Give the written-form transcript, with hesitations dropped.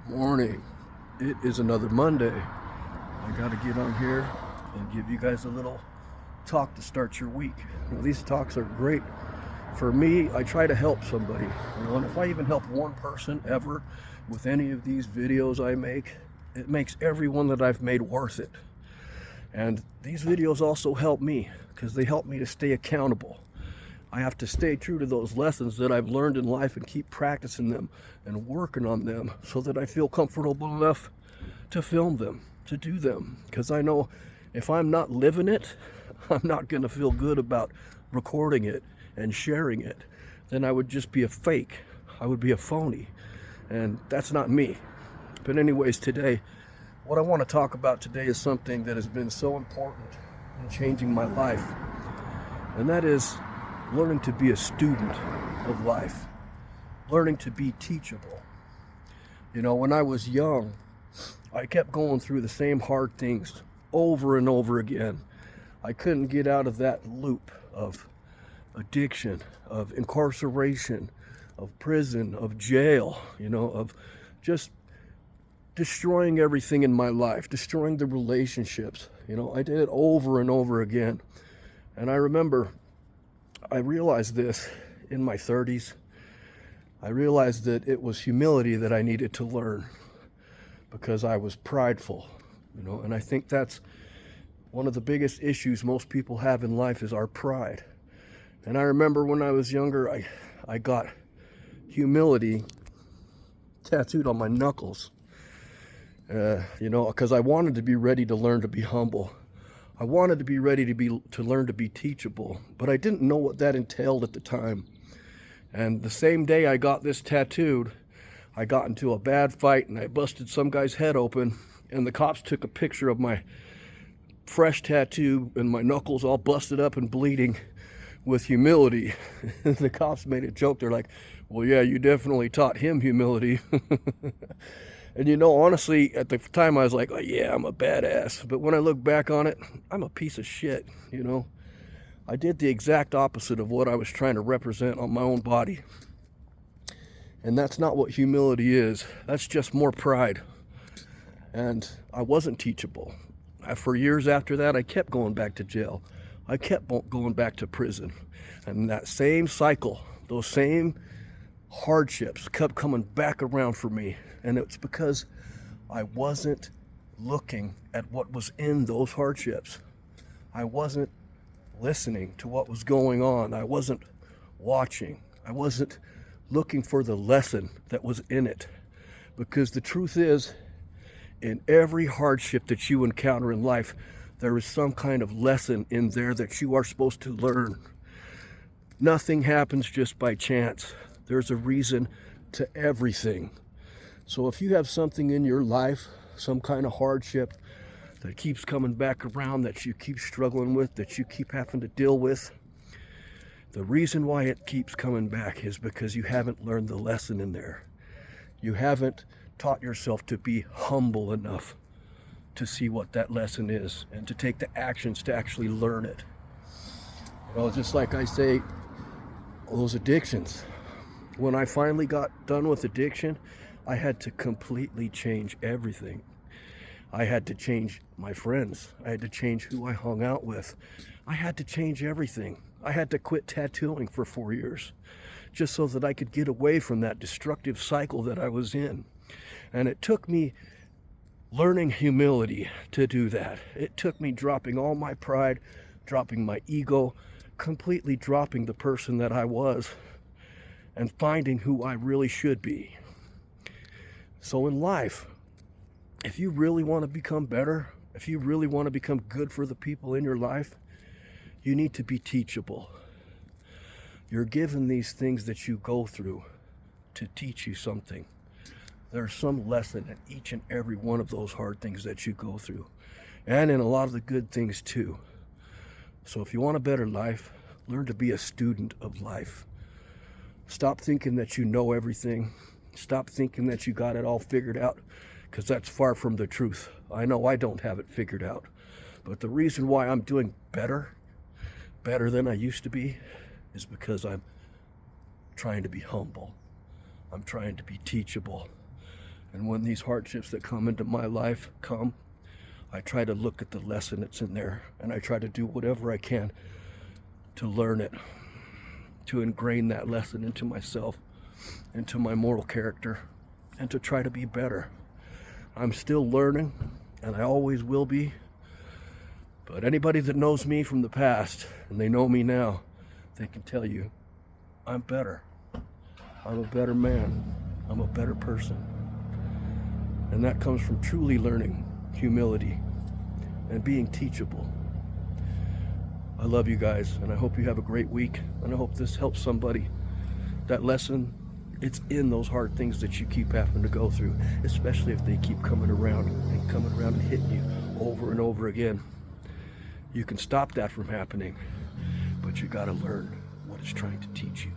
Morning. It is another Monday. I got to get on here and give you guys a little talk to start your week. These talks are great. For me, I try to help somebody. And if I even help one person ever with any of these videos I make, it makes every one that I've made worth it. And these videos also help me because they help me to stay accountable. I have to stay true to those lessons that I've learned in life and keep practicing them and working on them so that I feel comfortable enough to film them, to do them. Because I know if I'm not living it, I'm not going to feel good about recording it and sharing it. Then I would just be a fake. I would be a phony. And that's not me. But anyways, today, what I want to talk about today is something that has been so important in changing my life. And that is learning to be a student of life, learning to be teachable. When I was young, I kept going through the same hard things over and over again. I couldn't get out of that loop of addiction, of incarceration, of prison, of jail, of just destroying everything in my life, destroying the relationships. I did it over and over again. And I remember I realized this in my 30s. I realized that it was humility that I needed to learn because I was prideful, and I think that's one of the biggest issues most people have in life is our pride. And I remember when I was younger, I got humility tattooed on my knuckles, because I wanted to be ready to learn to be humble. I wanted to be ready to learn to be teachable, but I didn't know what that entailed at the time. And the same day I got this tattooed, I got into a bad fight and I busted some guy's head open, and the cops took a picture of my fresh tattoo and my knuckles all busted up and bleeding with humility. The cops made a joke. They're like, "Well, yeah, you definitely taught him humility." And honestly, at the time I was like, "Oh, yeah, I'm a badass." But when I look back on it, I'm a piece of shit, I did the exact opposite of what I was trying to represent on my own body. And that's not what humility is. That's just more pride. And I wasn't teachable. For years after that, I kept going back to jail. I kept going back to prison. And that same cycle, those same hardships kept coming back around for me. And it's because I wasn't looking at what was in those hardships. I wasn't listening to what was going on. I wasn't watching. I wasn't looking for the lesson that was in it. Because the truth is, in every hardship that you encounter in life, there is some kind of lesson in there that you are supposed to learn. Nothing happens just by chance. There's a reason to everything. So if you have something in your life, some kind of hardship that keeps coming back around, that you keep struggling with, that you keep having to deal with, the reason why it keeps coming back is because you haven't learned the lesson in there. You haven't taught yourself to be humble enough to see what that lesson is and to take the actions to actually learn it. Just like I say, those addictions. When I finally got done with addiction, I had to completely change everything. I had to change my friends. I had to change who I hung out with. I had to change everything. I had to quit tattooing for 4 years just so that I could get away from that destructive cycle that I was in. And it took me learning humility to do that. It took me dropping all my pride, dropping my ego, completely dropping the person that I was, and finding who I really should be. So in life, if you really want to become better, if you really want to become good for the people in your life, you need to be teachable. You're given these things that you go through to teach you something. There's some lesson in each and every one of those hard things that you go through, and in a lot of the good things too. So if you want a better life, learn to be a student of life. Stop thinking that you know everything. Stop thinking that you got it all figured out, because that's far from the truth. I know I don't have it figured out. But the reason why I'm doing better than I used to be, is because I'm trying to be humble. I'm trying to be teachable. And when these hardships that come into my life come, I try to look at the lesson that's in there, and I try to do whatever I can to learn it, to ingrain that lesson into myself, into my moral character, and to try to be better. I'm still learning, and I always will be. But anybody that knows me from the past, and they know me now, they can tell you, I'm better. I'm a better man. I'm a better person. And that comes from truly learning humility and being teachable. I love you guys, and I hope you have a great week, and I hope this helps somebody. That lesson, it's in those hard things that you keep having to go through, especially if they keep coming around and hitting you over and over again. You can stop that from happening, but you got to learn what it's trying to teach you.